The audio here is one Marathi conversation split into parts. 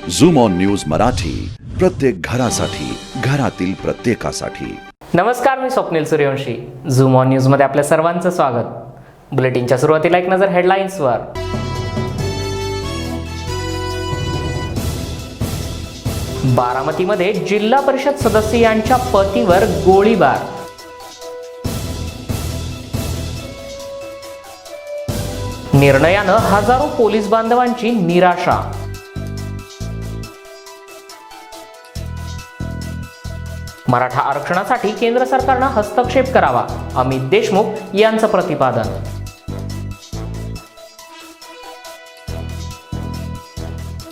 झूम ऑन न्यूज मराठी, प्रत्येक घरासाठी, घरातील प्रत्येकासाठी। नमस्कार, मी Swapnil Suryavanshi. Zoom on news मध्ये आपल्या सर्वांचं स्वागत। बुलेटिनच्या सुरुवातीला एक नजर हेडलाईन्सवर। बारामतीमध्ये जिल्हा परिषद सदस्य यांच्या पतीवर गोळीबार। निर्णयानं हजारो पोलीस बांधवांची निराशा। मराठा आरक्षणासाठी केंद्र सरकारनं हस्तक्षेप करावा, अमित देशमुख यांचं प्रतिपादन।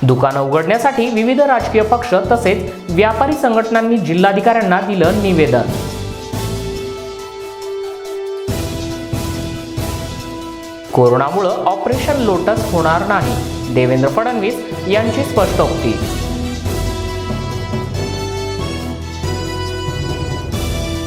दुकानं उघडण्यासाठी विविध राजकीय पक्ष तसेच व्यापारी संघटनांनी जिल्हाधिकाऱ्यांना दिलं निवेदन। कोरोनामुळे ऑपरेशन लोटस होणार नाही, देवेंद्र फडणवीस यांची स्पष्टोक्ती।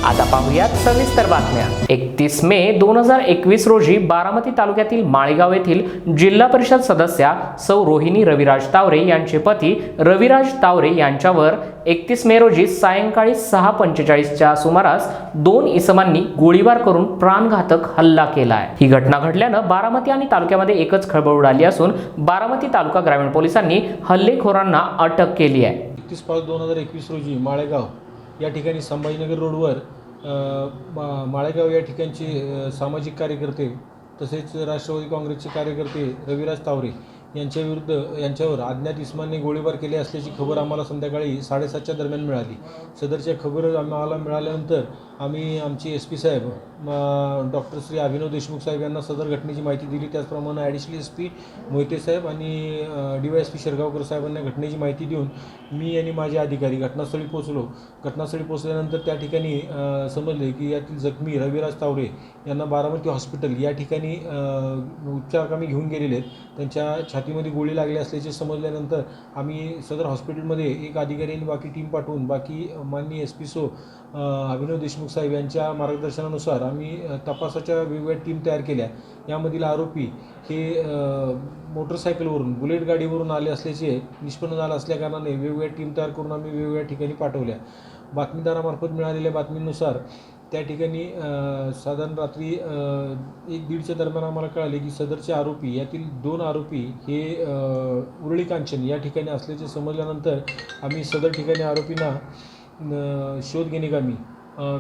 आता पाहूयात सविस्तर बातम्या। 31 मे 2021 रोजी बारामती तालुक्यातील माळेगाव येथील जिल्हा परिषद सदस्या सौ रोहिणी रविराज तावरे यांचे पती रविराज तावरे यांच्यावर 31 मे रोजी सायंकाळी 6:45 च्या सुमारास 2 इसमांनी गोळीबार करून प्राणघातक हल्ला केलाय। ही घटना घडल्यानं बारामती आणि तालुक्यामध्ये एकच खळबळ उडाली असून बारामती तालुका ग्रामीण पोलिसांनी हल्लेखोरांना अटक केली आहे। 31/5/2021 रोजी माळेगाव या ठिकाणी संभाजीनगर रोडवर माळेगाव या ठिकाणचे सामाजिक कार्यकर्ते तसेच राष्ट्रवादी काँग्रेसचे कार्यकर्ते रविराज तावरे यांच्यावर अज्ञात इसमांनी गोळीबार केले असल्याची खबर आम्हाला संध्याकाळी 7:30च्या दरम्यान मिळाली। सदरच्या खबर आम्हाला मिळाल्यानंतर आम्ही आमचे SP साहेब डॉक्टर श्री अभिनव देशमुख साहेब यांना सदर घटनेची माहिती दिली। त्याचप्रमाणे ॲडिशनल SP मोहिते साहेब आणि DYSP शिरगावकर साहेबांना घटनेची माहिती देऊन मी आणि माझे अधिकारी घटनास्थळी पोहोचलो। घटनास्थळी पोहोचल्यानंतर त्या ठिकाणी समजले की यातील जखमी रविराज तावरे यांना बारामती हॉस्पिटल या ठिकाणी उपचारकामी घेऊन गेलेले आहेत। त्यांच्या छातीमध्ये गोळी लागली असल्याचे समजल्यानंतर आम्ही सदर हॉस्पिटलमध्ये एक अधिकारी आणि बाकी टीम पाठवून बाकी माननीय SP सो अभिनव देशमुख साहेब यांच्या मार्गदर्शनानुसार आम्ही तपासाच्या वेगवेगळ्या टीम तयार केल्या। यामधील आरोपी हे मोटरसायकलवरून बुलेट गाडीवरून आले असल्याचे निष्पन्न झालं असल्याकारणाने वेगवेगळ्या टीम तयार करून आम्ही वेगवेगळ्या ठिकाणी पाठवल्या। बातमीदारामार्फत मिळालेल्या बातमीनुसार त्या ठिकाणी साधारण रात्री 1-1:30च्या दरम्यान आम्हाला कळाले की सदरचे आरोपी यातील 2 आरोपी हे उरळी कांचन या ठिकाणी असल्याचे समजल्यानंतर आम्ही सदर ठिकाणी आरोपींना शोध घेण्याकामी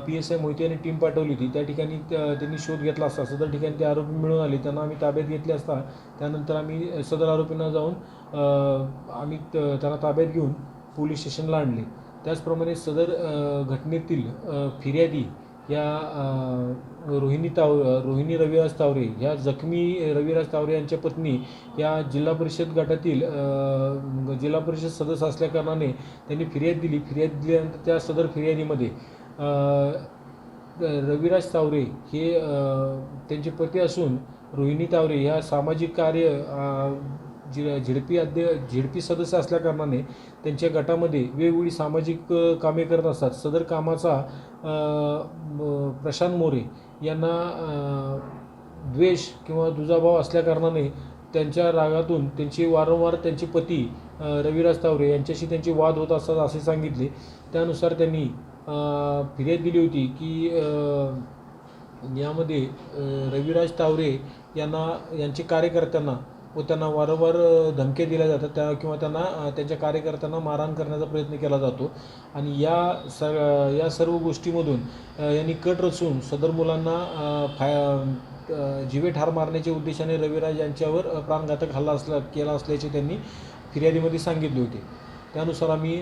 PSI मोहिते यांनी टीम पाठवली होती। त्या ठिकाणी त्यांनी शोध घेतला असता सदर ठिकाणी ते आरोपी मिळून आले, त्यांना आम्ही ताब्यात घेतले असता त्यानंतर आम्ही सदर आरोपींना जाऊन आम्ही त्यांना ताब्यात घेऊन पोलीस स्टेशनला आणले। त्याचप्रमाणे सदर घटनेतील फिर्यादी या रोहिणी रविराज तावरे ह्या जखमी रविराज तावरे यांच्या पत्नी या जिल्हा परिषद गटातील जिल्हा परिषद सदस्य असल्याकारणाने त्यांनी फिर्याद दिल्यानंतर त्या सदर फिर्यादीमध्ये रविराज तावरे हे त्यांचे पती असून रोहिणी तावरे ह्या सामाजिक कार्य झेडपी सदस्य असल्याकारणाने त्यांच्या गटामध्ये वेगवेगळी सामाजिक कामे करत असतात। सदर कामाचा प्रशांत मोरे यांना द्वेष किंवा दुजाभाव असल्याकारणाने त्यांच्या रागातून वारंवार त्यांचे पती रविराज तावरे यांच्याशी त्यांचे वाद होत असतात असे सांगितले। त्यानुसार त्यांनी फिर्याद दिली होती की यामध्ये रविराज तावरे यांचे कार्यकर्त्यांना व त्यांना वारंवार धमक्या दिल्या जातात किंवा त्यांच्या कार्यकर्त्यांना मारहाण करण्याचा प्रयत्न केला जातो आणि या सर्व गोष्टीमधून यांनी कट रचून सदर मुलांना जीवे ठार मारण्याच्या उद्देशाने रविराज यांच्यावर प्राणघातक हल्ला केला असल्याचे त्यांनी फिर्यादीमध्ये सांगितले होते। त्यानुसार आम्ही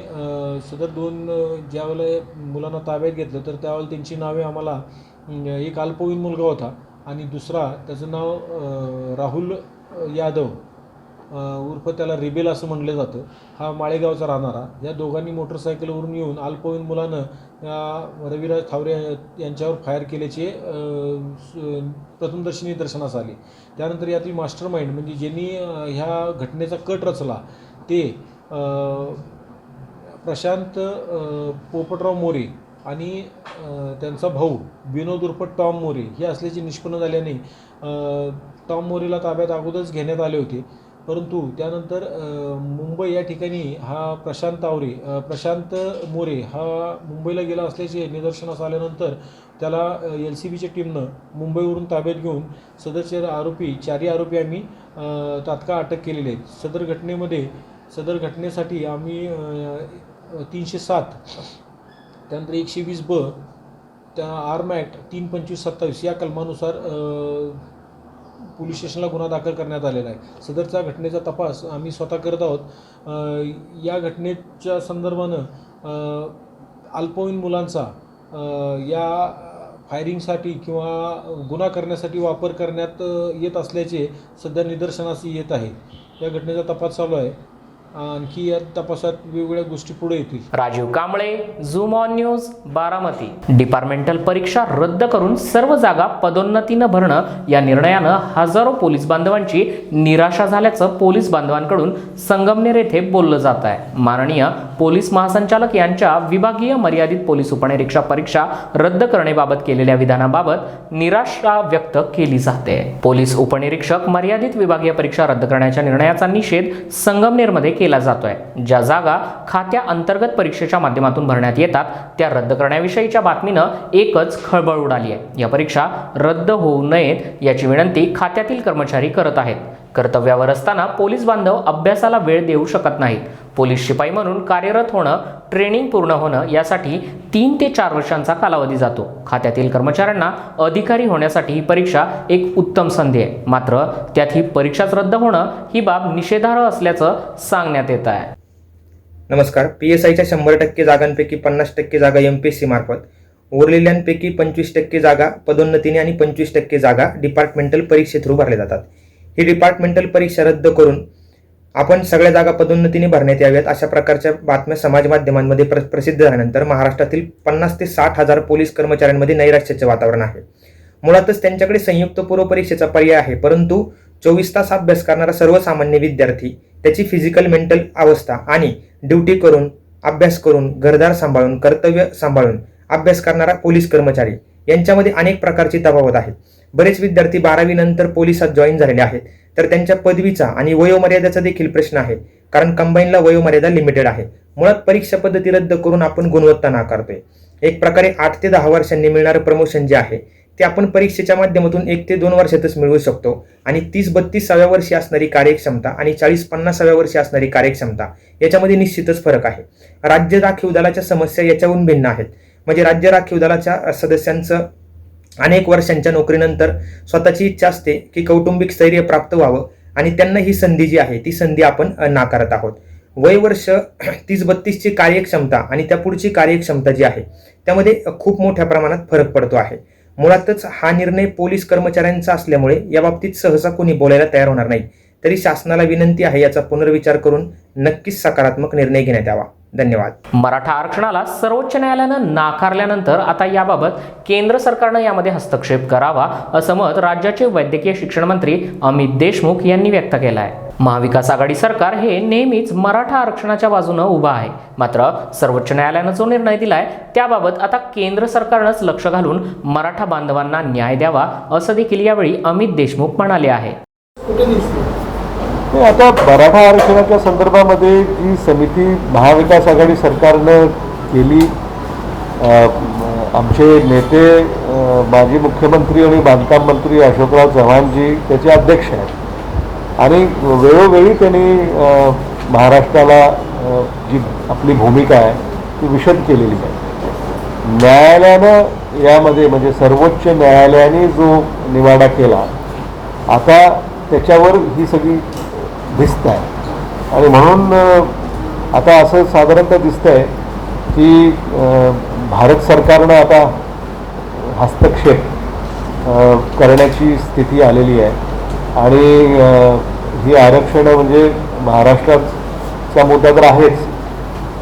सदर 2 ज्यावेळेला मुलांना ताब्यात घेतलं तर त्यावेळेला त्यांची नावे आम्हाला एक अल्पवयीन मुलगा होता आणि दुसरा त्याचं नाव राहुल यादव उर्फ त्याला रिबेल असं म्हटलं जातं, हा माळेगावचा राहणारा। या दोघांनी मोटरसायकलवरून येऊन अल्पवयीन मुलानं रविराज तावरे यांच्यावर फायर केल्याचे प्रथमदर्शनी निदर्शनास आले। त्यानंतर यातील मास्टर माइंड म्हणजे ज्यांनी ह्या घटनेचा कट रचला ते प्रशांत पोपटराव मोरे आणि त्यांचा भाऊ विनोद उर्फ टॉम मोरे हे असल्याचे निष्पन्न झाल्याने टॉम मोरेला ताब्यात अगोदरच घेण्यात आले होते। परंतु त्यानंतर मुंबई या ठिकाणी हा प्रशांत मोरे हा मुंबईला गेला असल्याचे निदर्शनास आल्यानंतर त्याला LCBच्या टीमनं मुंबईवरून ताब्यात घेऊन सदरचे चारही आरोपी आम्ही तात्काळ अटक केलेले आहेत. सदर घटनेसाठी आम्ही 307 त्यानंतर 120B त्या आर्म ॲक्ट 325/27 या कलमानुसार पोलीस स्टेशनला गुन्हा दाखल करण्यात आलेला आहे. सदरच्या घटनेचा तपास आम्ही स्वतः करत आहोत. या घटनेच्या संदर्भानं अल्पवयीन मुलांचा या फायरिंगसाठी किंवा गुन्हा करण्यासाठी वापर करण्यात येत असल्याचे सध्या निदर्शनास येत आहे. या घटनेचा तपास चालू आहे. आणखी या तपासात वेगवेगळ्या गोष्टी पुढे येतील. Rajeev Kamble, zoom on news, Baramati. Departmental परीक्षा रद्द करून सर्व जागा पदोन्नतीनं भरणं या निर्णयानं हजारो पोलीस बांधवांची निराशा झाल्याचं पोलीस बांधवांकडून संगमनेर येथे बोललं जात आहे. माननीय पोलीस महासंचालक यांच्या विभागीय मर्यादित पोलीस उपनिरीक्षक परीक्षा रद्द करण्याबाबत केलेल्या विधानाबाबत निराशा व्यक्त केली जाते. पोलीस उपनिरीक्षक मर्यादित विभागीय परीक्षा रद्द करण्याच्या निर्णयाचा निषेध संगमनेरमध्ये केला जातोय. ज्या जागा खात्या अंतर्गत परीक्षेच्या माध्यमातून भरण्यात येतात त्या रद्द करण्याविषयीच्या बातमीनं एकच खळबळ उडाली आहे. या परीक्षा रद्द होऊ नयेत याची विनंती खात्यातील कर्मचारी करत आहेत. कर्तव्यावर असताना पोलीस बांधव अभ्यासाला वेळ देऊ शकत नाहीत. पोलीस शिपाई म्हणून कार्यरत होणं, ट्रेनिंग पूर्ण होणं यासाठी 3 ते 4 वर्षांचा कालावधी जातो. खात्यातील कर्मचाऱ्यांना अधिकारी होण्यासाठी ही परीक्षा एक उत्तम संधी आहे. मात्र त्यात ही परीक्षाच रद्द होणं ही बाब निषेधार्ह असल्याचं सांगण्यात येत आहे. नमस्कार. PSIच्या 100% जागांपैकी 50% जागा MPSC मार्फत, उरलेल्यांपैकी 25% जागा पदोन्नतीने आणि 25% जागा डिपार्टमेंटल परीक्षे थ्रू भरल्या जातात. ही डिपार्टमेंटल परीक्षा रद्द करून आपण सगळ्या जागा पदोन्नतीने भरण्यात याव्यात अशा प्रकारच्या बातम्या समाज माध्यमांमध्ये प्रसिद्ध झाल्यानंतर महाराष्ट्रातील 50 ते 60 हजार पोलीस कर्मचाऱ्यांमध्ये नैराश्याचे वातावरण आहे. मुळातच त्यांच्याकडे संयुक्त पूर्व परीक्षेचा पर्याय आहे, परंतु 24 तास अभ्यास करणारा सर्वसामान्य विद्यार्थी, त्याची फिजिकल मेंटल अवस्था आणि ड्युटी करून, अभ्यास करून, घरदार सांभाळून, कर्तव्य सांभाळून अभ्यास करणारा पोलीस कर्मचारी यांच्यामध्ये अनेक प्रकारची तफावत आहे. बरेच विद्यार्थी 12वी नंतर पोलिसात जॉईन झालेले आहेत, तर त्यांच्या पदवीचा आणि वयोमर्यादेचा देखील प्रश्न आहे, कारण कंबाईनला वयोमर्यादा लिमिटेड आहे. मुळात परीक्षा पद्धती रद्द करून आपण गुणवत्ता नाकारतोय. एक प्रकारे 8 ते 10 वर्षांनी मिळणारं प्रमोशन जे आहे ते आपण परीक्षेच्या माध्यमातून 1 ते 2 वर्षातच मिळवू शकतो. आणि 30-32व्या वर्षी असणारी कार्यक्षमता आणि 40-50व्या वर्षी असणारी कार्यक्षमता याच्यामध्ये निश्चितच फरक आहे. राज्य राखीव दलाच्या समस्या याच्याहून भिन्न आहेत. म्हणजे राज्य राखीव दलाच्या सदस्यांचं अनेक वर्षांच्या नोकरीनंतर स्वतःची इच्छा असते की कौटुंबिक स्थैर्य प्राप्त व्हावं आणि त्यांना ही संधी जी आहे ती संधी आपण नाकारत आहोत. वय वर्ष 30-32ची कार्यक्षमता आणि त्या पुढची कार्यक्षमता जी आहे त्यामध्ये खूप मोठ्या प्रमाणात फरक पडतो आहे. मुळातच हा निर्णय पोलीस कर्मचाऱ्यांचा असल्यामुळे या बाबतीत सहसा कोणी बोलायला तयार होणार नाही. तरी शासनाला विनंती आहे याचा पुनर्विचार करून नक्कीच सकारात्मक निर्णय घेण्यात यावा. धन्यवाद. मराठा आरक्षणाला सर्वोच्च न्यायालयानं नाकारल्यानंतर आता याबाबत केंद्र सरकारनं यामध्ये हस्तक्षेप करावा असं मत राज्याचे वैद्यकीय शिक्षण मंत्री अमित देशमुख यांनी व्यक्त केलं आहे. महाविकास आघाडी सरकार हे नेहमीच मराठा आरक्षणाच्या बाजूनं उभं आहे. मात्र सर्वोच्च न्यायालयानं जो निर्णय दिलाय त्याबाबत आता केंद्र सरकारनंच लक्ष घालून मराठा बांधवांना न्याय द्यावा असं देखील यावेळी अमित देशमुख म्हणाले आहे. आता मराठा आरक्षणाच्या संदर्भामध्ये जी समिती महाविकास आघाडी सरकारनं केली, आमचे नेते माजी मुख्यमंत्री आणि बांधकाम मंत्री अशोकराव चव्हाणजी त्याचे अध्यक्ष आहेत आणि वेळोवेळी त्यांनी महाराष्ट्राला जी आपली भूमिका आहे ती विशद केलेली आहे. न्यायालयानं यामध्ये म्हणजे सर्वोच्च न्यायालयाने जो निवाडा केला आता त्याच्यावर ही सगळी दिसत आहे आणि म्हणून आता असं साधारणतः दिसतंय की भारत सरकारनं आता हस्तक्षेप करण्याची स्थिती आलेली आहे आणि ही आरक्षणं म्हणजे महाराष्ट्राचा मुद्दा तर आहेच,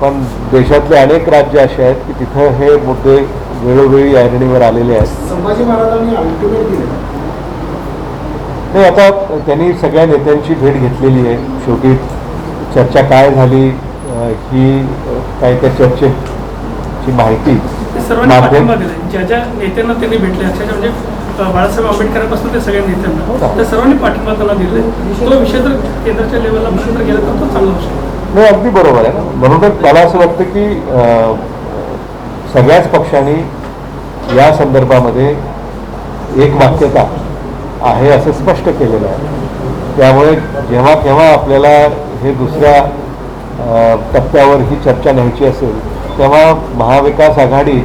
पण देशातले अनेक राज्य असे आहेत की तिथं हे मुद्दे वेळोवेळी ऐरणीवर आलेले आहेत. संभाजी महाराजांनी अल्टिमेट दिले नाही, आता त्यांनी सगळ्या नेत्यांची भेट घेतलेली आहे. शेवटी चर्चा काय झाली ही काही त्या चर्चेची माहिती सर्वांनी पाठिंबा दिला. ज्या ज्या नेत्यांना त्यांनी भेटले अशा म्हणजे बाळासाहेब आंबेडकरांपासून ते सगळ्या हो नेत्यांना ना. त्या सर्वांनी पाठिंबा त्याला दिले. तो विषय जर केंद्राच्या लेवलला जर गेला तर तो चांगला होऊ नाही, अगदी बरोबर आहे ना. म्हणूनच मला असं वाटतं की सगळ्याच पक्षांनी या संदर्भामध्ये एकवाक्यता आहे असं स्पष्ट केलेलं आहे. त्यामुळे जेव्हा केव्हा आपल्याला हे दुसऱ्या टप्प्यावर ही चर्चा न्यायची असेल तेव्हा महाविकास आघाडी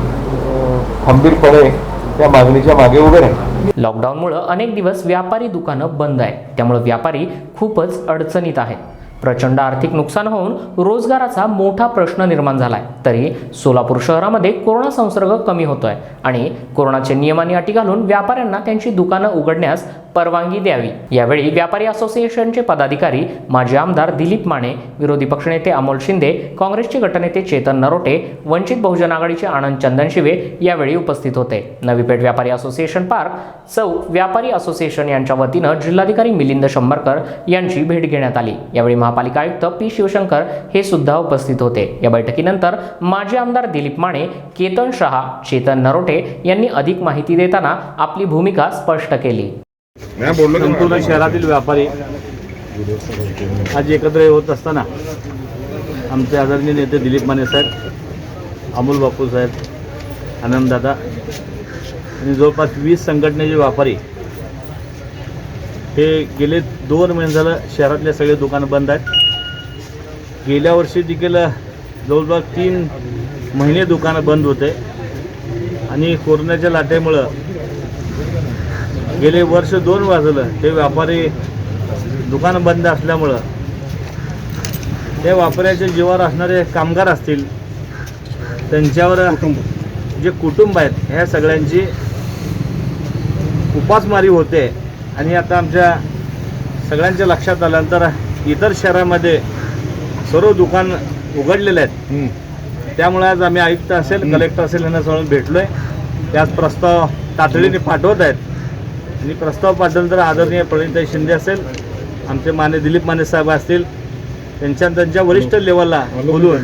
खंबीरपणे त्या मागणीच्या मागे उभे राहील. लॉकडाऊनमुळे अनेक दिवस व्यापारी दुकानं बंद आहेत, त्यामुळे व्यापारी खूपच अडचणीत आहेत. प्रचंड आर्थिक नुकसान होऊन रोजगाराचा मोठा प्रश्न निर्माण झालाय. तरी सोलापूर शहरामध्ये कोरोना संसर्ग कमी होतोय आणि कोरोनाचे नियम आणि अटी घालून व्यापाऱ्यांना त्यांची दुकानं उघडण्यास परवानगी द्यावी. यावेळी व्यापारी असोसिएशनचे पदाधिकारी, माजी आमदार दिलीप माने, विरोधी पक्षनेते अमोल शिंदे, काँग्रेसचे गटनेते चेतन नरोटे, वंचित बहुजन आघाडीचे आनंद चंदनशिवे यावेळी उपस्थित होते. नवी पेठ व्यापारी असोसिएशन पार्क चौक व्यापारी असोसिएशन यांच्या वतीनं जिल्हाधिकारी मिलिंद शंभरकर यांची भेट घेण्यात आली. यावेळी महापालिका आयुक्त पी शिवशंकर हे सुद्धा उपस्थित होते. या बैठकीनंतर माजी आमदार दिलीप माने, केतन शहा, चेतन नरोटे यांनी अधिक माहिती देताना आपली भूमिका स्पष्ट केली. संपूर्ण शहरातील व्यापारी आज एकत्र होत असताना आमचे आदरणीय नेते दिलीप माने साहेब, अमोल बापू साहेब, आनंददादा आणि जवळपास 20 संघटनेचे व्यापारी हे गेले 2 महिने झालं शहरातले सगळे दुकानं बंद आहेत. गेल्या वर्षी देखील जवळपास 3 महिने दुकानं बंद होते आणि कोरोनाच्या लाटेमुळं गेले वर्ष 2 वाजलं ते व्यापारी दुकानं बंद असल्यामुळं त्या व्यापाऱ्याच्या जीवावर असणारे कामगार असतील, त्यांच्यावर जे कुटुंब आहेत ह्या सगळ्यांची उपासमारी होते. आणि आता आमच्या सगळ्यांच्या लक्षात आल्यानंतर इतर शहरामध्ये सर्व दुकान उघडलेले आहेत. त्यामुळे आज आम्ही आयुक्त असेल, कलेक्टर असेल यांना सगळं भेटलो आहे. त्याच प्रस्ताव तातडीने पाठवत आहेत आणि प्रस्ताव पाठवल्यानंतर आदरणीय प्रणिताई शिंदे असेल, आमचे माने दिलीप माने साहेब असतील, त्यांच्या वरिष्ठ लेवलला बोलून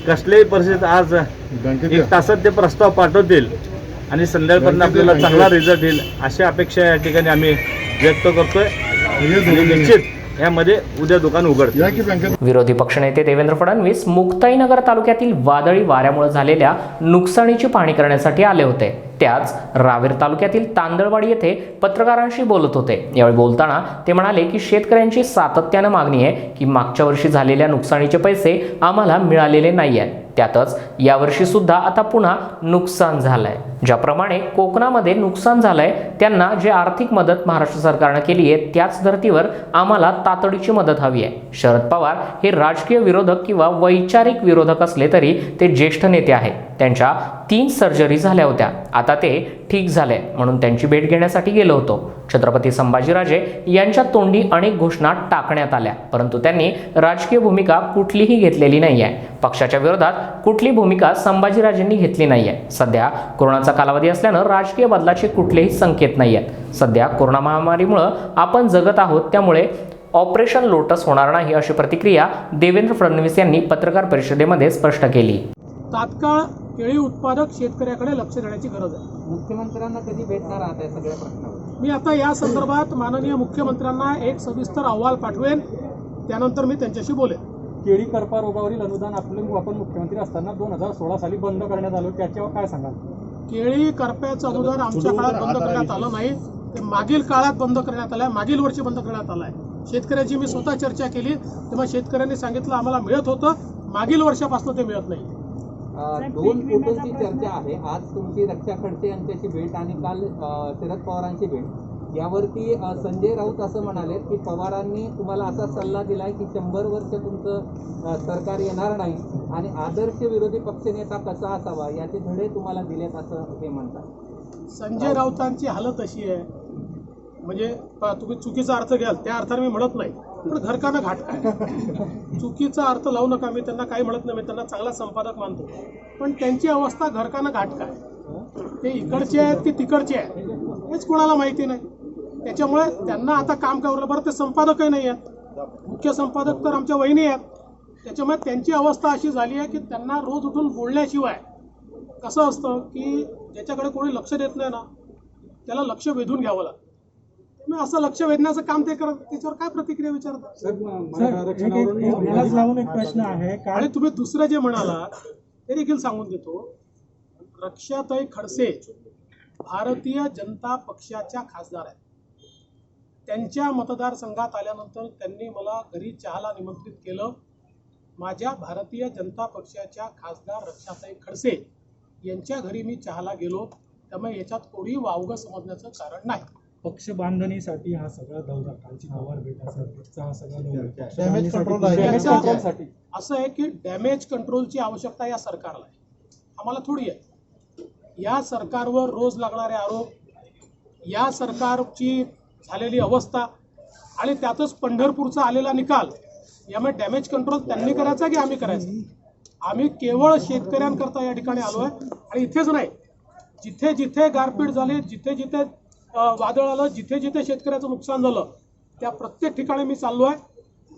कसल्याही परिस्थितीत आज 1 तासात ते प्रस्ताव पाठवतील आणि संध्याकाळपर्यंत आपल्याला चांगला रिझल्ट येईल अशी अपेक्षा या ठिकाणी आम्ही व्यक्त करतोय. निश्चित यामध्ये उद्या दुकान उघडतील. विरोधी पक्षनेते देवेंद्र फडणवीस मुक्ताईनगर तालुक्यातील वादळी वाऱ्यामुळे झालेल्या नुकसानीची पाहणी करण्यासाठी आले होते. त्याच रावेर तालुक्यातील तांदळवाडी येथे पत्रकारांशी बोलत होते. यावेळी बोलताना ते म्हणाले की शेतकऱ्यांची सातत्यानं मागणी आहे की मागच्या वर्षी झालेल्या नुकसानीचे पैसे आम्हाला मिळालेले नाही आहेत. त्यातच यावर्षी सुद्धा आता पुन्हा नुकसान झालंय. ज्याप्रमाणे कोकणामध्ये नुकसान झालंय त्यांना जे आर्थिक मदत महाराष्ट्र सरकारनं केली आहे त्याच धर्तीवर आम्हाला तातडीची मदत हवी आहे. शरद पवार हे राजकीय विरोधक किंवा वैचारिक विरोधक असले तरी ते ज्येष्ठ नेते आहेत. त्यांच्या 3 सर्जरी झाल्या होत्या. आता ते ठीक झाले म्हणून त्यांची भेट घेण्यासाठी गेलो होतो. छत्रपती संभाजीराजे यांच्या तोंडी अनेक घोषणा टाकण्यात आल्या, परंतु त्यांनी राजकीय भूमिका कुठलीही घेतलेली नाही आहे. पक्षाच्या विरोधात कुठली भूमिका संभाजीराजेंनी घेतली नाही आहे. सध्या कोरोनाचा कालावधी असल्यानं राजकीय बदलाचे कुठलेही संकेत नाही आहेत. सध्या कोरोना महामारीमुळे आपण जगत आहोत, त्यामुळे ऑपरेशन लोटस होणार नाही अशी प्रतिक्रिया देवेंद्र फडणवीस यांनी पत्रकार परिषदेमध्ये स्पष्ट केली. तात्काळ केळी उत्पादक शेतकऱ्याकडे लक्ष देण्याची गरज आहे. मुख्यमंत्र्यांना कधी भेटणार आहात या सगळ्या प्रश्नावर? मी आता या संदर्भात माननीय मुख्यमंत्र्यांना एक सविस्तर अहवाल पाठवेन, त्यानंतर मी त्यांच्याशी बोलेन. केळी कर्करोगावरील अनुदान आपण मुख्यमंत्री असताना 2016 साली बंद करण्यात आलं, त्याच्यावर काय सांगाल? केळी करप्याचं अनुदान आमच्या काळात बंद करण्यात आलं नाही, ते मागील काळात बंद करण्यात आलं आहे, मागील वर्षी बंद करण्यात आलं आहे. शेतकऱ्याची मी स्वतः चर्चा केली तेव्हा शेतकऱ्यांनी सांगितलं आम्हाला मिळत होतं, मागील वर्षापासून ते मिळत नाही. 2 फोटोची चर्चा आहे. आज तुमची रक्षा खडसे यांच्याशी भेट आणि काल शरद पवारांची भेट. यावरती संजय राऊत असं म्हणाले की पवारांनी तुम्हाला असा सल्ला दिलाय की 100 वर्ष तुमचं सरकार येणार नाही आणि आदर्श विरोधी पक्षनेता कसा असावा याचे धडे तुम्हाला दिलेत असं ते म्हणतात. संजय राऊतांची हालत अशी आहे, म्हणजे तुम्ही चुकीचा अर्थ घ्याल त्या अर्थाने मी म्हणत नाही, पण घरकाना घाट काय चुकीचा अर्थ लावू नका. मी त्यांना काही म्हणत नाही, मी त्यांना चांगला संपादक मानतो, पण त्यांची अवस्था घरकाना घाट काय, ते इकडचे आहेत की तिकडचे आहेत हेच कोणाला माहिती नाही. त्याच्यामुळे त्यांना आता काम करायला बरं, ते संपादकही नाही आहेत, मुख्य संपादक तर आमच्या वहिनी आहेत. त्याच्यामुळे त्यांची अवस्था अशी झाली आहे की त्यांना रोज उठून बोलण्याशिवाय कसं असतं की ज्याच्याकडे कोणी लक्ष देत नाही ना त्याला लक्ष वेधून घ्यावं लागतं. मग असं लक्ष वेधण्याचं काम ते करत, त्याच्यावर काय प्रतिक्रिया विचारतात? लावून एक प्रश्न आहे आणि तुम्ही दुसरं जे म्हणाला ते देखील सांगून देतो. रक्षाताई खडसे भारतीय जनता पक्षाच्या खासदार आहेत. त्यांच्या मतदारसंघात आल्यानंतर त्यांनी मला घरी चहाला निमंत्रित केलं. माझ्या भारतीय जनता पक्षाच्या खासदार रक्षाताई खडसे यांच्या घरी मी चहाला गेलो. त्यामुळे याच्यात कोणी वावगं समजण्याचं कारण नाही. पक्ष बांधणीसाठी हा सगळा दौरा, कालची पवार भेट हा सगळा डॅमेज कंट्रोल असं आहे की डॅमेज कंट्रोलची आवश्यकता या सरकारला आहे, आम्हाला थोडी आहे. या सरकारवर रोज लागणारे आरोप, या सरकारची झालेली अवस्था आणि त्यातच पंढरपूरचा आलेला निकाल, यामुळे डॅमेज कंट्रोल त्यांनी करायचा की आम्ही करायचं? आम्ही केवळ शेतकऱ्यांकरता या ठिकाणी आलो आहे. आणि इथेच नाही, जिथे जिथे गारपीट झाली, जिथे जिथे वादळ आलं, जिथे जिथे शेतकऱ्याचं नुकसान झालं, त्या प्रत्येक ठिकाणी मी चाललो आहे.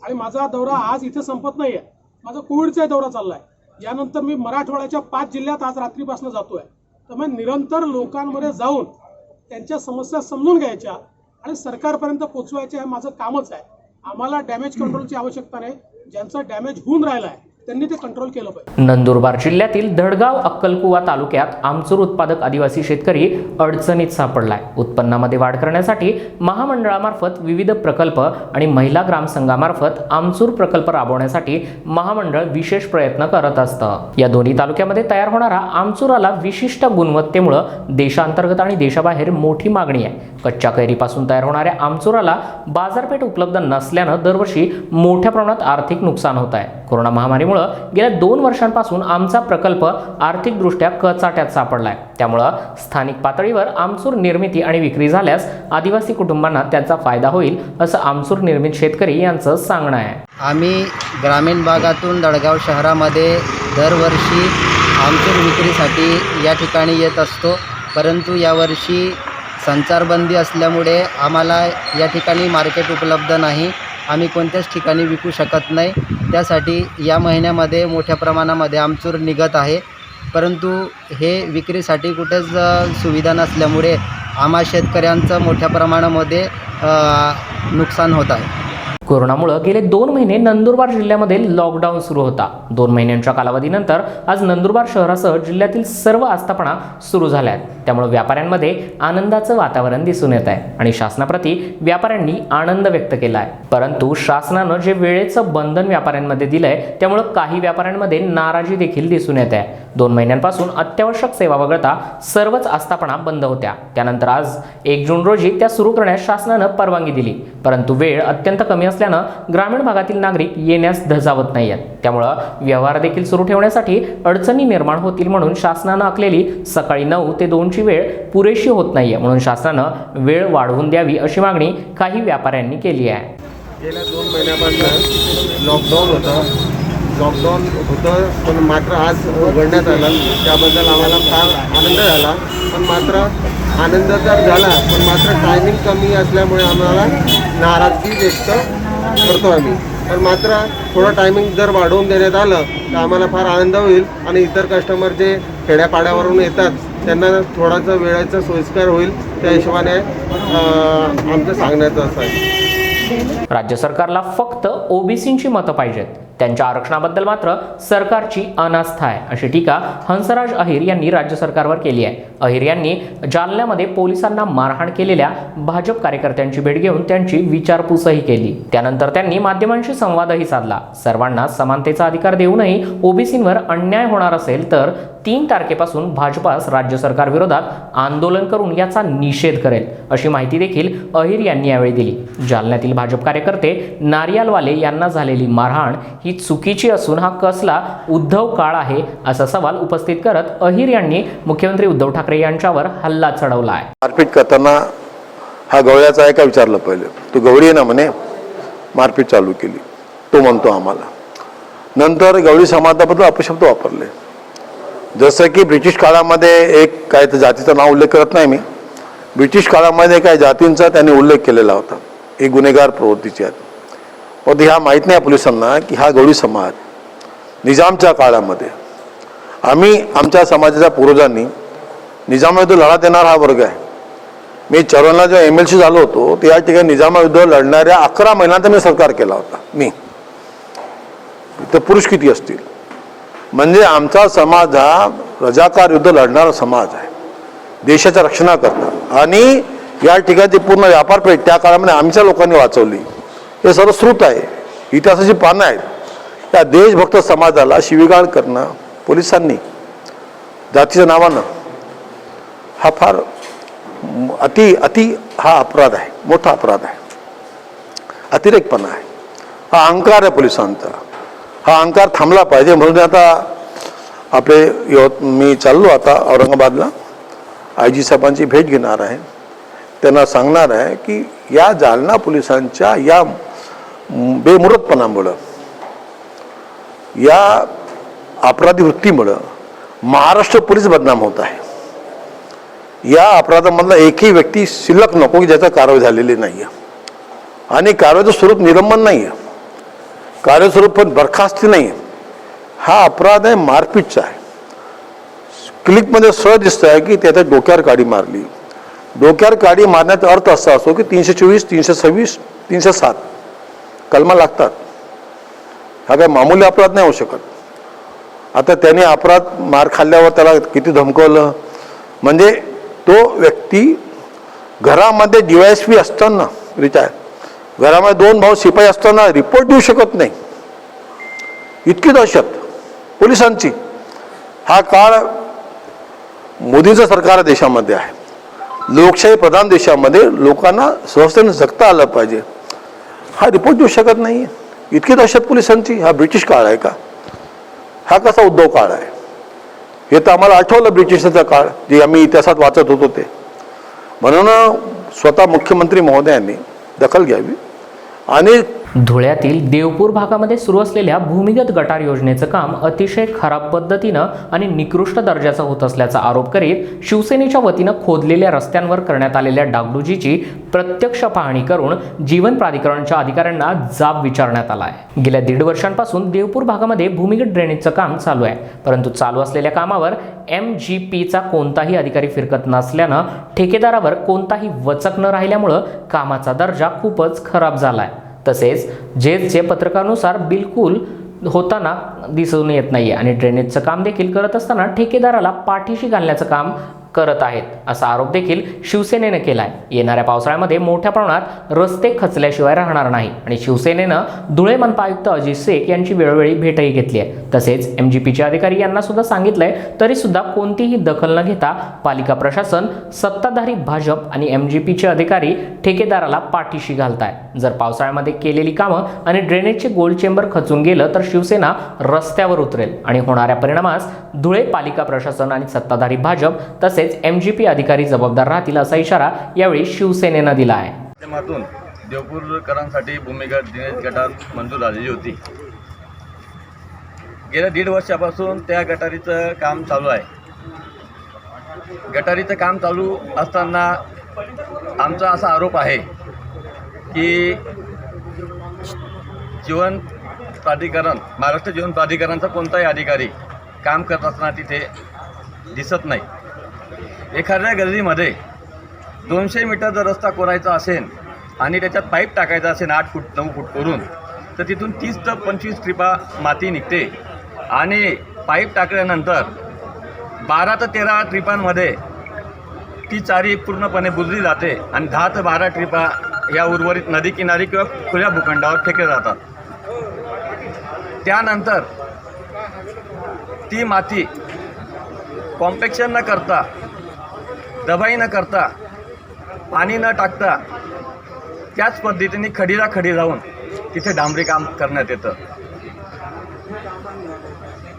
आणि माझा दौरा आज इथे संपत नाही आहे, माझा कोविडचा दौरा चालला आहे. यानंतर मी मराठवाड्याच्या 5 जिल्ह्यात आज रात्रीपासून जातो आहे. त्यामुळे निरंतर लोकांमध्ये जाऊन त्यांच्या समस्या समजून घ्यायच्या आणि सरकारपर्यंत पोचवायच्या, हे माझं कामच आहे. आम्हाला डॅमेज कंट्रोलची आवश्यकता नाही. ज्यांचा डॅमेज होऊन राहिला आहे त्यांनी ते कंट्रोल केलं पाहिजे. नंदुरबार जिल्ह्यातील धडगाव अक्कलकुवा तालुक्यात आमचूर उत्पादक आदिवासी शेतकरी अडचणीत सापडलाय. उत्पन्नामध्ये वाढ करण्यासाठी महामंडळामार्फत विविध प्रकल्प आणि महिला ग्रामसंघामार्फत आमचूर प्रकल्प राबवण्यासाठी महामंडळ विशेष प्रयत्न करत असतं. या दोन्ही तालुक्यामध्ये तयार होणारा आमचूराला विशिष्ट गुणवत्तेमुळे देशांतर्गत आणि देशाबाहेर मोठी मागणी आहे. कच्च्या कैरीपासून तयार होणाऱ्या आमचूराला बाजारपेठ उपलब्ध नसल्यानं दरवर्षी मोठ्या प्रमाणात आर्थिक नुकसान होत आहे. कोरोना महामारीमुळे गेल्या 2 वर्षांपासून आमचा प्रकल्प आर्थिकदृष्ट्या कचाट्यात सापडलाय. त्यामुळं स्थानिक पातळीवर आमचूर निर्मिती आणि विक्री झाल्यास आदिवासी कुटुंबांना त्याचा फायदा होईल, असं आमचूर निर्मित शेतकरी यांचं सांगणं आहे. आम्ही ग्रामीण भागातून दडगाव शहरामध्ये दरवर्षी आमचूर विक्रीसाठी या ठिकाणी येत असतो. परंतु यावर्षी संचारबंदी असल्यामुळे आम्हाला या ठिकाणी मार्केट उपलब्ध नाही. आम्ही कोणत्याच ठिकाणी विकू शकत नाही. त्यासाठी या महिन्यामध्ये मोठ्या प्रमाणामध्ये आमचूर निघत आहे. परंतु हे विक्रीसाठी कुठेच सुविधा नसल्यामुळे आम्हा शेतकऱ्यांचं मोठ्या प्रमाणामध्ये नुकसान होत आहे. कोरोनामुळे गेले 2 महिने नंदुरबार जिल्ह्यामध्ये लॉकडाऊन सुरू होता. 2 महिन्यांच्या कालावधीनंतर आज नंदुरबार शहरासह जिल्ह्यातील सर्व आस्थापना सुरू झाल्या आहेत. त्यामुळे व्यापाऱ्यांमध्ये आनंदाचं वातावरण दिसून येत आहे आणि शासनाप्रती व्यापाऱ्यांनी आनंद व्यक्त केला आहे. परंतु शासनानं जे वेळेचं बंधन व्यापाऱ्यांमध्ये दिलंय त्यामुळे काही व्यापाऱ्यांमध्ये नाराजी देखील दिसून येत आहे. 2 महिन्यांपासून अत्यावश्यक सेवा वगळता सर्वच आस्थापना बंद होत्या. त्यानंतर आज 1 जून रोजी त्या सुरू करण्यास शासनानं परवानगी दिली. परंतु वेळ अत्यंत कमी असल्यानं ग्रामीण भागातील नागरिक येण्यास धजावत नाहीयेत. त्यामुळं व्यवहार देखील सुरू ठेवण्यासाठी अडचणी निर्माण होतील म्हणून शासनानं आखलेली सकाळी 9 ते 2 ची वेळ पुरेशी होत नाहीये. म्हणून शासनानं वेळ वाढवून द्यावी अशी मागणी काही व्यापाऱ्यांनी केली आहे. गेल्या 2 महिन्यापासून लॉकडाऊन होतं पण मात्र आज उघडण्यात आलं. त्याबद्दल आम्हाला फार आनंद झाला. पण मात्र आनंद तर झाला पण मात्र टायमिंग कमी असल्यामुळे आम्हाला नाराजगी व्यक्त करतो आम्ही. पण मात्र थोडं टायमिंग जर वाढवून देण्यात आलं तर आम्हाला फार आनंद होईल आणि इतर कस्टमर जे खेड्यापाड्यावरून येतात त्यांना थोडासा वेळेचं सोयीस्कर होईल. त्या हिशोबाने आमचं सांगण्याचं असं आहे. राज्य सरकारला फक्त ओबीसींची मतं पाहिजेत, त्यांच्या आरक्षणाबद्दल मात्र सरकारची अनास्था आहे, अशी टीका हंसराज अहिर यांनी राज्य सरकारवर केली आहे. अहिर यांनी जालन्यामध्ये पोलिसांना मारहाण केलेल्या भाजप कार्यकर्त्यांची भेट घेऊन त्यांची विचारपूसही केली. त्यानंतर त्यांनी माध्यमांशी संवादही साधला. सर्वांना समानतेचा अधिकार देऊनही ओबीसींवर अन्याय होणार असेल तर 3 तारखेपासून भाजपास राज्य सरकार विरोधात आंदोलन करून याचा निषेध करेल, अशी माहिती देखील अहिर यांनी यावेळी दिली. जालन्यातील भाजप कार्यकर्ते नारियालवाले यांना झालेली मारहाण ही चुकीची असून हा कसला उद्धव काळ आहे, असा सवाल उपस्थित करत अहिर यांनी मुख्यमंत्री उद्धव ठाकरे यांच्यावर हल्ला चढवला आहे. मारपीट करताना हा गवळ्याचा आहे का विचारलं पहिले. तो गवळी आहे ना म्हणे, मारपीट चालू केली तो म्हणतो आम्हाला. नंतर गवळी समाजाबद्दल अपशब्द वापरले. जसं की ब्रिटिश काळामध्ये एक काय तर जातीचं नाव उल्लेख करत नाही मी, ब्रिटिश काळामध्ये काही जातींचा त्यांनी उल्लेख केलेला होता. एक गुन्हेगार प्रवृत्तीचे आहेत. पण ह्या माहीत नाही पोलिसांना की हा गवळी समाज निजामच्या काळामध्ये आम्ही आमच्या समाजाच्या पूर्वजांनी निजामाविरुद्ध लढा देणारा हा वर्ग आहे. मी चरणला जेव्हा MLC झालो होतो त्या ठिकाणी निजामाविरुद्ध लढणाऱ्या 11 महिलांचा मी सत्कार केला होता. मी तर पुरुष किती असतील. म्हणजे आमचा समाज हा रजाकार युद्ध लढणारा समाज आहे, देशाच्या रक्षणाकरता. आणि या ठिकाणी पूर्ण व्यापारपेठ त्या काळामध्ये आमच्या लोकांनी वाचवली. हे सर्व श्रुत आहे, इतिहासाची पानं आहेत. त्या देशभक्त समाजाला शिवीगाळ करणं पोलिसांनी जातीच्या नावानं हा फार अति हा अपराध आहे, मोठा अपराध आहे, अतिरेकपणा आहे, हा अहंकार आहे पोलिसांचा. हा अहंकार थांबला पाहिजे. म्हणून आता आपले मी चाललो आता औरंगाबादला, IG साहेबांची भेट घेणार आहे. त्यांना सांगणार आहे की या जालना पोलिसांच्या या बेमुरतपणामुळं, या अपराधी वृत्तीमुळं महाराष्ट्र पोलीस बदनाम होत आहे. या अपराधामधला एकही व्यक्ती शिल्लक नको की ज्याचा कारवाई झालेली नाही आहे. आणि कारवाईचं स्वरूप निलंबन नाही आहे, कार्यस्वरूप पण बरखास्ती नाही आहे. हा अपराध आहे मारपीटचा आहे. क्लिकमध्ये सहज दिसतं आहे की त्याच्या डोक्यावर काडी मारली. डोक्यावर काडी मारण्याचा अर्थ असा असतो की 324, 326, 307 कलमा लागतात. हा काय मामूली अपराध नाही होऊ शकत. आता त्याने अपराध मार खाल्ल्यावर त्याला किती धमकवलं. म्हणजे तो व्यक्ती घरामध्ये DYSP असताना रिटायर, घरामध्ये 2 भाऊ शिपाई असताना रिपोर्ट देऊ शकत नाही. इतकी दहशत पोलिसांची. हा काळ मोदीचं सरकार देशामध्ये आहे. लोकशाही प्रधान देशामध्ये लोकांना सहजतेने जगता आलं पाहिजे. हा रिपोर्ट देऊ शकत नाही. इतकी दहशत पोलिसांची. हा ब्रिटिश काळ आहे का? हा कसा उद्धव काळ आहे? हे तर आम्हाला आठवलं ब्रिटिशाचा काळ, जे आम्ही इतिहासात वाचत होतो ते. म्हणून स्वतः मुख्यमंत्री महोदयांनी दखल घ्यावी. आणि धुळ्यातील देवपूर भागामध्ये सुरू असलेल्या भूमिगत गटार योजनेचं काम अतिशय खराब पद्धतीनं आणि निकृष्ट दर्जाचं होत असल्याचा आरोप करीत शिवसेनेच्या वतीनं खोदलेल्या रस्त्यांवर करण्यात आलेल्या डागडुजीची प्रत्यक्ष पाहणी करून जीवन प्राधिकरणच्या अधिकाऱ्यांना जाब विचारण्यात आला आहे. गेल्या 1.5 वर्षांपासून देवपूर भागामध्ये भूमिगत ड्रेनेजचं काम चालू आहे, परंतु चालू असलेल्या कामावर MGPचा कोणताही अधिकारी फिरकत नसल्यानं ठेकेदारावर कोणताही वचक न राहिल्यामुळं कामाचा दर्जा खूपच खराब झाला आहे. तसेच जे पत्रकानुसार बिलकुल होताना दिसून येत नाही आणि ड्रेनेजचं काम देखील करत असताना ठेकेदाराला पाठीशी घालण्याचं काम करत आहेत असा आरोप देखील शिवसेनेनं केला आहे. येणाऱ्या पावसाळ्यामध्ये मोठ्या प्रमाणात रस्ते खचल्याशिवाय राहणार नाही आणि शिवसेनेनं धुळे मनपा आयुक्त अजित शेख यांची वेळोवेळी भेटही घेतली आहे. तसेच MGPचे अधिकारी यांना सुद्धा सांगितलंय, तरी सुद्धा कोणतीही दखल न घेता पालिका प्रशासन, सत्ताधारी भाजप आणि MGPचे अधिकारी ठेकेदाराला पाठीशी घालताय. जर पावसाळ्यामध्ये केलेली कामं आणि ड्रेनेजचे गोल्ड चेंबर खचून गेलं तर शिवसेना रस्त्यावर उतरेल आणि होणाऱ्या परिणामास धुळे पालिका प्रशासन आणि सत्ताधारी भाजप तसेच MGP अधिकारी जबाबदार राहतील असा इशारा यावेळी शिवसेनेनं दिला आहे. माध्यमातून देवपूरकरांसाठी भूमिगत ड्रेनेज गटार मंजूर झालेली होती. गेल्या 1.5 वर्षापासून त्या गटारीचं काम चालू आहे. गटारीचं काम चालू असताना आमचा असा आरोप आहे की जीवन प्राधिकरण, महाराष्ट्र जीवन प्राधिकरणचा कोणताही अधिकारी काम करत असताना तिथे दिसत नाही. एखाद्या गल्लीमध्ये 200 मीटर जर रस्ता कोरायचा असेल आणि त्याच्यात पाईप टाकायचा असेल 8 फूट 9 फूट करून, तर तिथून 30 ते 25 ट्रिपा माती निघते आणि पाईप टाकल्यानंतर 12 ते 13 ट्रिपांमध्ये ती चारी पूर्णपणे बुजली जाते आणि 10 ते 12 ट्रिपा या उर्वरित नदी किनारी किंवा खुल्या भूखंडावर फेकल्या जातात. त्यानंतर ती माती कॉम्पॅक्शन न करता, दबाई न करता, पाणी न टाकता त्याच पद्धतीने खडीला खडी लावून तिथे डांबरी काम करण्यात येतं.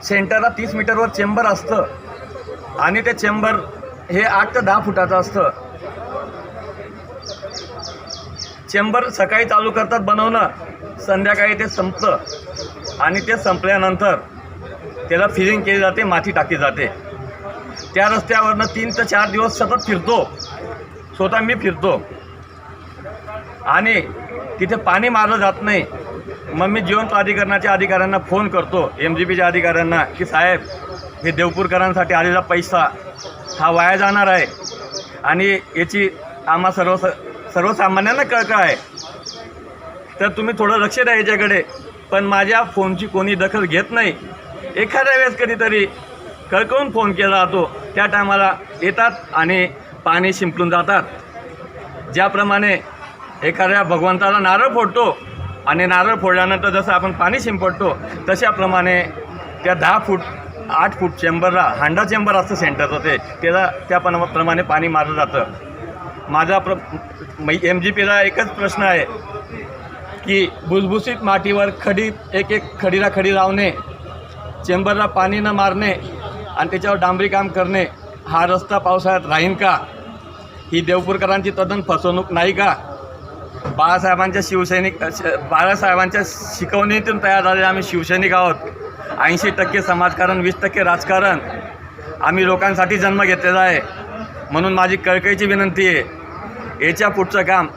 सेंटरला 30 मीटरवर चेंबर असतं आणि ते चेंबर हे 8 ते 10 फुटाचं असतं. चेंबर सकाळी चालू करतात बनवणं, संध्याकाळी ते संपतं आणि ते संपल्यानंतर त्याला फिलिंग केली जाते, माती टाकली जाते. त्या रस्त्यावरनं 3 ते 4 दिवस सतत फिरतो, स्वतः मी फिरतो आणि तिथे पाणी मारलं जात नाही. मग मी जीवन प्राधिकरणाच्या अधिकाऱ्यांना फोन करतो, MGPच्या अधिकाऱ्यांना, की साहेब हे देवपूरकरांसाठी आलेला पैसा हा वाया जाणार आहे आणि याची आम्हा सर्वसामान्यांना कळकळ आहे. तर तुम्ही थोडं लक्ष द्या याच्याकडे. पण माझ्या फोनची कोणी दखल घेत नाही. एखाद्या वेळेस कधीतरी कळकळून फोन केला जातो, त्या टायमाला येतात आणि पाणी शिंपलून जातात. ज्याप्रमाणे एखाद्या भगवंताला नारळ फोडतो आणि नारळ फोडल्यानंतर जसं आपण पाणी शिंपडतो, तशाप्रमाणे त्या 10 फूट 8 फूट चेंबरला हांडा चेंबर असतं सेंटरचं, त्याला त्याप्रमाणे पाणी मारलं जातं. माझा MGPला एकच प्रश्न आहे की भुसभुशीत मातीवर खडी एक खडीला खडी लावणे, चेंबरला पाणी न मारणे आणि त्याच्यावर डांबरी काम करणे, हा रस्ता पावसाळ्यात राहीन का? ही देवपूरकरांची तद्दन फसवणूक नाही का? बाळासाहेबांच्या शिकवणीतून तयार झालेले आम्ही शिवसैनिक आहोत. 80% समाजकारण, 20% राजकारण. आम्ही लोकांसाठी जन्म घेतलेला आहे. म्हणून माझी कळकळीची विनंती आहे, याच्या पुढचं काम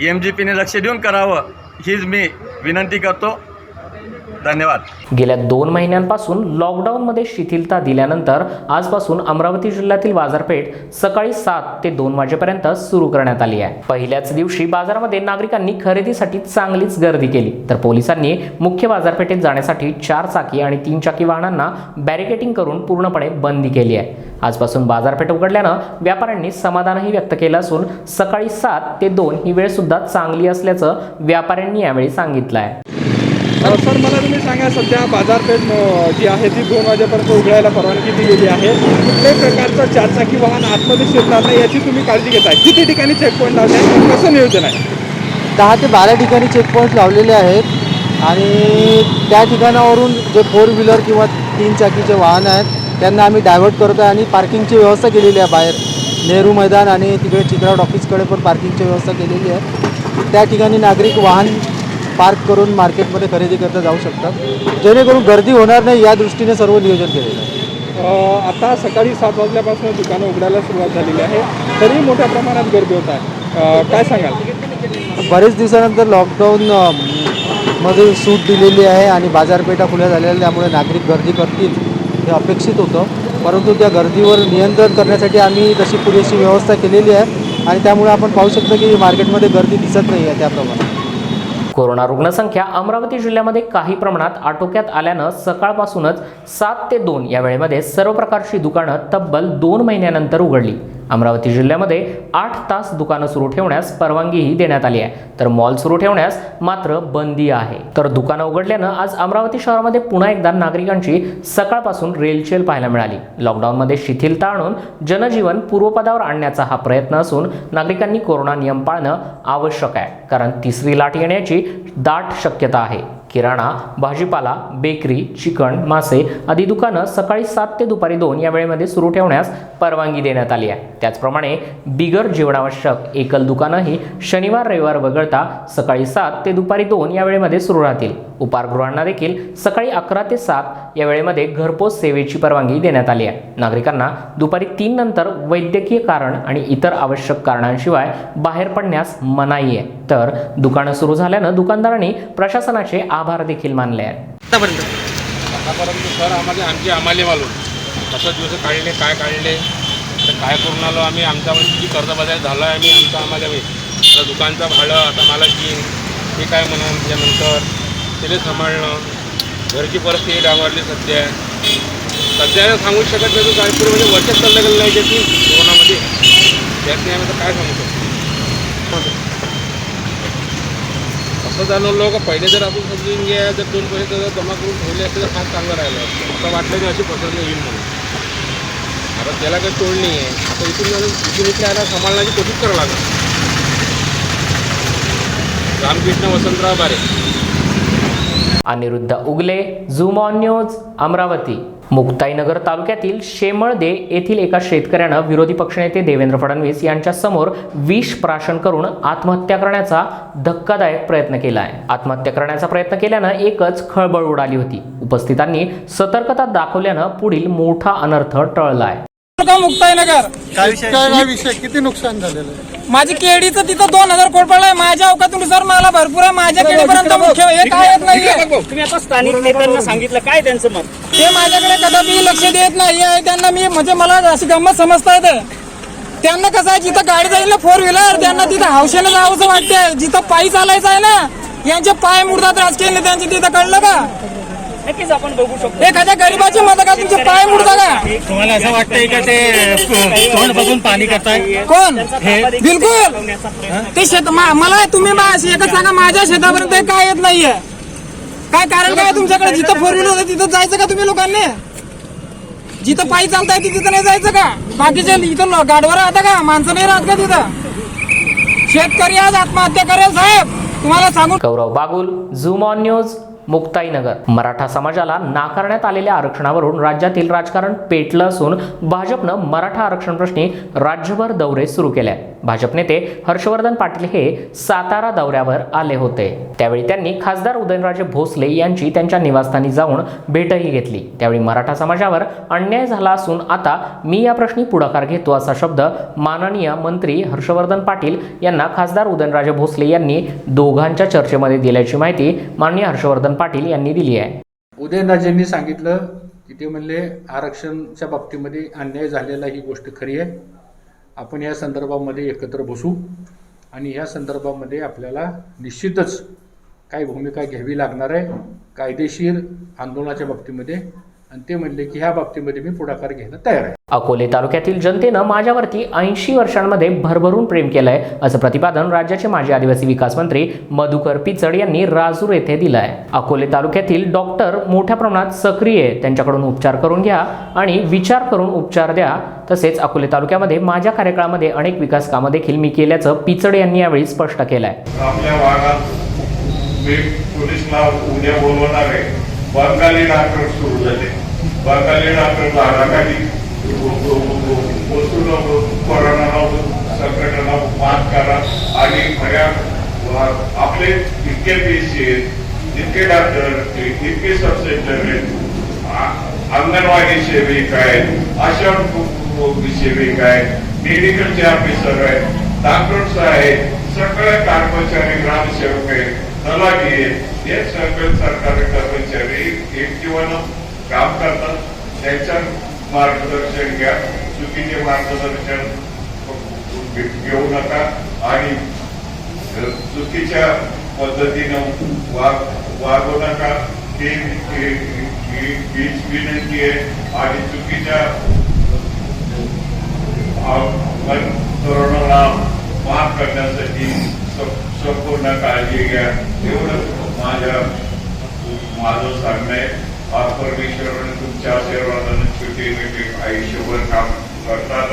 MGPने लक्ष देऊन करावं, हीच मी विनंती करतो. धन्यवाद. गेल्या 2 महिन्यांपासून लॉकडाऊनमध्ये शिथिलता दिल्यानंतर आजपासून अमरावती जिल्ह्यातील बाजारपेठ सकाळी 7 ते 2 वाजेपर्यंत सुरू करण्यात आली आहे. पहिल्याच दिवशी बाजारामध्ये नागरिकांनी खरेदीसाठी चांगलीच गर्दी केली, तर पोलिसांनी मुख्य बाजारपेठेत जाण्यासाठी 4 चाकी आणि 3 चाकी वाहनांना बॅरिकेडिंग करून पूर्णपणे बंदी केली आहे. आजपासून बाजारपेठ उघडल्यानं व्यापाऱ्यांनी समाधानही व्यक्त केलं असून सकाळी 7 ते 2 ही वेळ सुद्धा चांगली असल्याचं व्यापाऱ्यांनी यावेळी सांगितलं आहे. सर, मला तुम्ही सांगा, सध्या बाजारपेठ जी आहे ती 2 वाजेपर्यंत उघडायला परवानगी दिलेली आहे. कुठल्याही प्रकारचं 4 चाकी वाहन आतमध्ये शिरणार नाही याची तुम्ही काळजी घेताय. किती ठिकाणी चेकपॉईंट लावले आहेत, कसं नियोजन आहे? 10 ते 12 ठिकाणी चेकपॉईंट लावलेले आहेत आणि त्या ठिकाणावरून जे 4 व्हीलर किंवा 3 चाकीचे वाहन आहेत त्यांना आम्ही डायव्हर्ट करतो आहे आणि पार्किंगची व्यवस्था केलेली आहे. बाहेर नेहरू मैदान आणि तिकडे चित्राड ऑफिसकडे पण पार्किंगची व्यवस्था केलेली आहे. त्या ठिकाणी नागरिक वाहन पार्क करून मार्केटमध्ये खरेदी करता जाऊ शकतात, जेणेकरून गर्दी होणार नाही या दृष्टीने सर्व नियोजन केलेलं आहे. आता सकाळी 7 वाजल्यापासून दुकानं उघडायला सुरुवात झालेली आहे, तरी मोठ्या प्रमाणात गर्दी होत आहे. काय सांगाल? बरेच दिवसानंतर लॉकडाऊन मध्ये सूट दिलेली आहे आणि बाजारपेठा खुल्या झालेल्या, त्यामुळे नागरिक गर्दी करतील हे अपेक्षित होतं. परंतु त्या गर्दीवर नियंत्रण करण्यासाठी आम्ही तशी पुरेशी व्यवस्था केलेली आहे आणि त्यामुळे आपण पाहू शकतो की मार्केटमध्ये गर्दी दिसत नाही आहे त्याप्रमाणे. कोरोना रुग्णसंख्या अमरावती जिल्ह्यामध्ये काही प्रमाणात आटोक्यात आल्यानं सकाळपासूनच 7 ते 2 या वेळेमध्ये सर्व प्रकारची दुकानं तब्बल 2 महिन्यानंतर उघडली. अमरावती जिल्ह्यामध्ये 8 तास दुकानं सुरू ठेवण्यास परवानगीही देण्यात आली आहे, तर मॉल सुरू ठेवण्यास मात्र बंदी आहे. तर दुकानं उघडल्यानं आज अमरावती शहरामध्ये पुन्हा एकदा नागरिकांची सकाळपासून रेलचेल पाहायला मिळाली. लॉकडाऊनमध्ये शिथिलता आणून जनजीवन पूर्वपदावर आणण्याचा हा प्रयत्न असून नागरिकांनी कोरोना नियम पाळणं आवश्यक आहे, कारण 3री लाट येण्याची दाट शक्यता आहे. किराणा, भाजीपाला, बेकरी, चिकन, मासे आदी दुकानं सकाळी 7 ते दुपारी 2 या वेळेमध्ये सुरू ठेवण्यास परवानगी देण्यात आली आहे. त्याचप्रमाणे बिगर जीवनावश्यक एकल दुकानंही शनिवार रविवार वगळता सकाळी 7 ते दुपारी 2 या वेळेमध्ये सुरू राहतील. उपाहारगृहांना देखील सकाळी 11 ते 7 या वेळेमध्ये घरपोच सेवेची परवानगी देण्यात आली आहे. नागरिकांना दुपारी 3 नंतर वैद्यकीय कारण आणि इतर आवश्यक कारणांशिवाय बाहेर पडण्यास मनाई आहे. तर दुकानं सुरू झाल्यानं दुकानदारांनी प्रशासनाचे आभार देखील मानले आहेत. आतापर्यंत सर आम्हाला मालूम कसं दिवस काढले, काय काढले, तर काय करून आलो आम्ही. आमच्यावर किती कर्ज बजाय झालं आहे आम्ही आम्हाला आता दुकानचं भाडं, आता मला की हे काय म्हणून त्यानंतर त्याला सांभाळणं, घरची परिस्थिती डावरली सध्या सांगू शकत नाही. तो काय पुढे म्हणजे वर्षात चाललं गेलं नाही त्याची कोरोनामध्ये, त्यातनी आम्ही तर काय सांगू शकतो. असं जाणवलं का पहिले जर आपण समजून घ्या, जर 2 पैसे जर जमा करून ठेवले असते तर फार चांगलं राहिलं असतं. आता वाटलं नाही अशी पसंत येईल म्हणून. आता त्याला काही तोड नाही आहे. आता इथून यायला सांभाळण्याची कोशिश करावं लागेल. Ramkrishna Vasantrao Bare. Aniruddha Ugale, zoom on news, Amravati. Muktainagar तालुक्यातील शेमळदे येथील एका शेतकऱ्यानं विरोधी पक्षनेते देवेंद्र फडणवीस यांच्या समोर विष प्राशन करून आत्महत्या करण्याचा धक्कादायक प्रयत्न केला आहे. आत्महत्या करण्याचा प्रयत्न केल्यानं एकच खळबळ उडाली होती. उपस्थितांनी सतर्कता दाखवल्यानं पुढील मोठा अनर्थ टळला आहे. मुक्ताईनगर काय विषय, किती नुकसान झालेलं आहे? माझी केडीचं तिथं 2000 कोट पडलाय. माझ्या अवकातनुसार मला भरपूर आहे. माझ्या केडीपर्यंत मुख्य हे काय येत नाहीये. तुम्ही आता स्थानिक नेत्यांना सांगितलं, काय त्यांचं मत? ते माझ्याकडे कदापि लक्ष देत नाही आहे. त्यांना मी म्हणजे मला अशी गंमत समजता येते. त्यांना कसं आहे, जिथं गाडी जाईल ना 4 व्हीलर, त्यांना तिथं हौशेनं जावंसं वाटतंय. जिथं पायी चालायचं आहे ना, यांचे पाय मुडतात राजकीय नेत्यांचे. तिथं कळलं का? नक्कीच आपण बघू शकतो. एखाद्या गरीबाची मदत का तुमचे पाय मुडता का? तुम्हाला असं वाटतंय का ते तोंड बघून पाणी करताय? कोण? बिलकुल. ते शेत मला तुम्ही एकच सांगा, माझ्या शेतापर्यंत काय येत नाहीये. काय कारण काय तुमच्याकडे? जिथं 4 व्हीलर होतं तिथं जायचं का तुम्ही लोकांनी? जिथं पायी चालताय तिथं नाही जायचं का? बाकीच्या इथं गाडवर राहता का? माणसं नाही राहत का तिथं? शेतकरी आज आत्महत्या करेल साहेब, तुम्हाला सांगू. Gaurav Bagul, zoom on news, Muktainagar. Maratha समाजाला नाकारण्यात आलेल्या आरक्षणावरून राज्यातील राजकारण पेटलं असून भाजपनं मराठा आरक्षण प्रश्नी राज्यभर दौरे सुरू केले. भाजप नेते हर्षवर्धन पाटील हे सातारा दौऱ्यावर आले होते. त्यावेळी त्यांनी खासदार उदयनराजे भोसले यांची त्यांच्या निवासस्थानी जाऊन भेटही घेतली. त्यावेळी मराठा समाजावर अन्याय झाला असून आता मी या प्रश्नी पुढाकार घेतो असा शब्द माननीय मंत्री हर्षवर्धन पाटील यांना खासदार उदयनराजे भोसले यांनी दोघांच्या चर्चेमध्ये दिल्याची माहिती माननीय हर्षवर्धन पाटील यांनी दिली आहे. उदयनराजेंनी सांगितलं की ते म्हणले आरक्षणच्या बाबतीमध्ये अन्याय झालेला ही गोष्ट खरी आहे. आपण या संदर्भामध्ये एकत्र बसू आणि या संदर्भामध्ये आपल्याला निश्चितच काय भूमिका घ्यावी लागणार आहे कायदेशीर आंदोलनाच्या बाबतीमध्ये. आणि ते म्हणले की ह्या बाबतीमध्ये मी पुढाकार घ्यायला तयार आहे. अकोले तालुक्यातील जनतेनं माझ्यावरती 80 वर्षांमध्ये भरभरून प्रेम केलंय असं प्रतिपादन राज्याचे माजी आदिवासी विकास मंत्री मधुकर पिचड यांनी राजूर येथे दिलं आहे. अकोले तालुक्यातील डॉक्टर मोठ्या प्रमाणात सक्रिय, त्यांच्याकडून उपचार करून घ्या आणि विचार करून उपचार द्या. तसेच अकोले तालुक्यामध्ये माझ्या कार्यकाळामध्ये अनेक विकास कामं देखील मी केल्याचं पिचड यांनी यावेळी स्पष्ट केलं आहे. आपल्या भागात मी पोलिसला उद्या बोलवणार आहे. बंगाली डॉक्टर सुरू झाले. बंगाली डॉक्टर झाडाखाली बसून कोरोना संकटाला मात करा आणि खऱ्या आपले इतके पेशी आहेत, इतके डॉक्टर, इतके सब सेंटर आहेत, अंगणवाडी सेविक आहेत, आशा सेविक आहेत, मेडिकलचे ऑफिसर आहेत, डॉक्टर्स आहेत, सगळे कर्मचारी ग्रामसेवक आहेत, तलाठी आहेत. हे सगळे सरकारी कर्मचारी एक जीवन काम करतात. त्यांच्या मार्गदर्शन घ्या. चुकीचे मार्गदर्शन घेऊ नका आणि चुकीच्या पद्धतीनं वागू नका. ही विनंती आहे. आणि चुकीच्या तरुणाला माफ करण्यासाठी संपूर्ण काळजी घ्या. एवढं माझं सांगणं आहे. परमेश्वराने तुमच्या आशीर्वादाने छोटे मोठे आयुष्यभर काम करतात.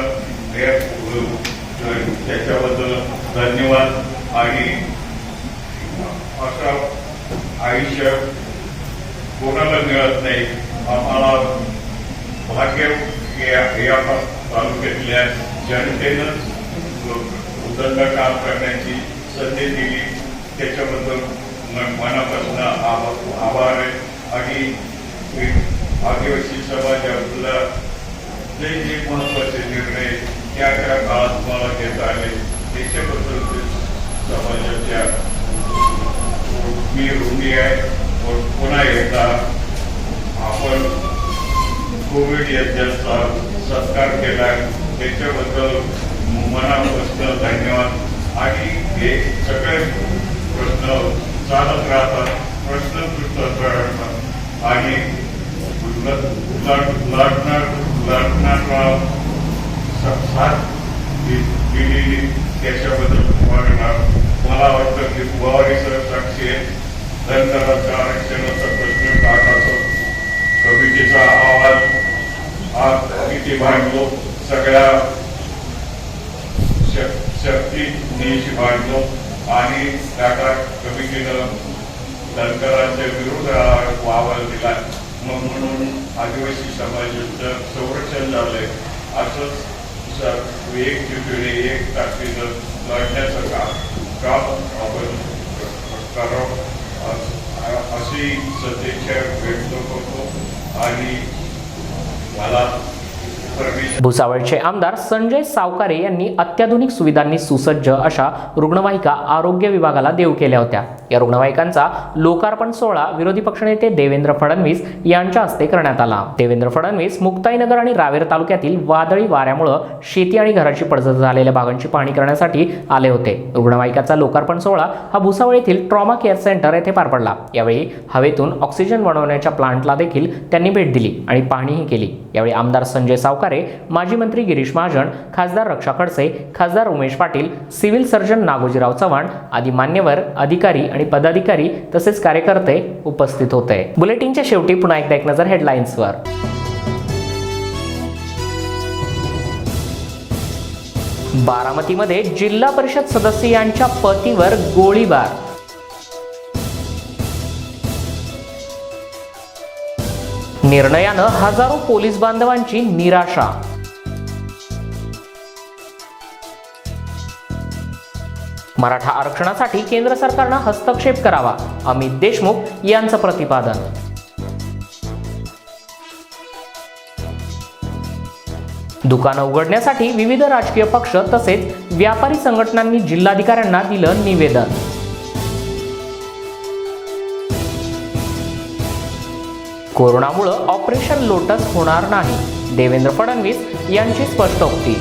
त्याच्याबद्दल धन्यवाद. आणि असं आयुष्य कोणाला मिळत नाही. आम्हाला भाग्य या तालुक्यातल्या जनतेनं उदंड काम करण्याची संधी दिली. त्याच्याबद्दल मनापासून आभार आहे. आणि आदिवासी समाजातला जे महत्वाचे निर्णय त्या काळात मला घेता आले त्याच्याबद्दल समाजाच्या मी ऋणी आहे. पुन्हा एकदा आपण कोविड योद्ध्यांचा सत्कार केला त्याच्याबद्दल मनापासून धन्यवाद. आणि हे सगळे प्रश्न चालत राहतात. प्रश्न सुटत राहतात आणि लढणारा साथ दिलेली त्याच्याबद्दल मला वाटतं की बुवारीसर साक्षी आहे. धनगराच्या आरक्षणाचा प्रश्न टाकाचा कमिटीचा अहवाल आज किती मांडलो. सगळ्या शक्तीनिशी मांडलो आणि टाटा कमिटीनं धनगरांच्या विरोध अहवाल दिला. म्हणून आदिवासी समाजाचं संरक्षण झालंय. असंच एकजुटीने एक ताकदीनं लढण्याचं काम आपण करावं अशी सदिच्छा व्यक्त करतो. आणि मला भुसावळचे आमदार संजय सावकारे यांनी अत्याधुनिक सुविधांनी सुसज्ज अशा रुग्णवाहिका आरोग्य विभागाला देऊ केल्या होत्या. या रुग्णवाहिकांचा लोकार्पण सोहळा विरोधी पक्षनेते देवेंद्र फडणवीस यांच्या हस्ते करण्यात आला. देवेंद्र फडणवीस मुक्ताईनगर आणि रावेर तालुक्यातील वादळी वाऱ्यामुळे शेती आणि घराची पडझड झालेल्या भागांची पाहणी करण्यासाठी आले होते. रुग्णवाहिकाचा लोकार्पण सोहळा हा भुसावळ येथील ट्रॉमा केअर सेंटर येथे पार पडला. यावेळी हवेतून ऑक्सिजन बनवण्याच्या प्लांटला देखील त्यांनी भेट दिली आणि पाहणीही केली. यावेळी आमदार संजय सावकारे, माजी मंत्री गिरीश महाजन, खासदार रक्षा खडसे, खासदार उमेश पाटील, सिव्हिल सर्जन नागोजीराव चव्हाण आदी मान्यवर, अधिकारी आणि पदाधिकारी तसेच कार्यकर्ते उपस्थित होते. बुलेटिनच्या शेवटी पुन्हा एकदा एक नजर हेडलाईन्सवर. बारामतीमध्ये जिल्हा परिषद सदस्य यांच्या पतीवर गोळीबार. निर्णयानं हजारो पोलीस बांधवांची निराशा. मराठा आरक्षणासाठी केंद्र सरकारनं हस्तक्षेप करावा, अमित देशमुख यांचं प्रतिपादन. दुकानं उघडण्यासाठी विविध राजकीय पक्ष तसेच व्यापारी संघटनांनी जिल्हाधिकाऱ्यांना दिलं निवेदन. कोरोनामुळे ऑपरेशन लोटस होणार नाही, देवेंद्र फडणवीस यांची स्पष्टोक्ती.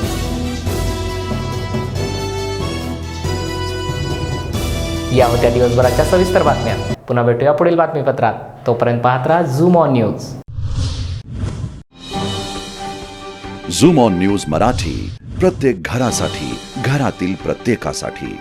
या होत्या दिवसभराच्या सविस्तर बातम्या. पुन्हा भेटूया पुढील बातमीपत्रात. तोपर्यंत पाहत राहा zoom on news. Zoom on news Marathi, प्रत्येक घरासाठी, घरातील प्रत्येकासाठी.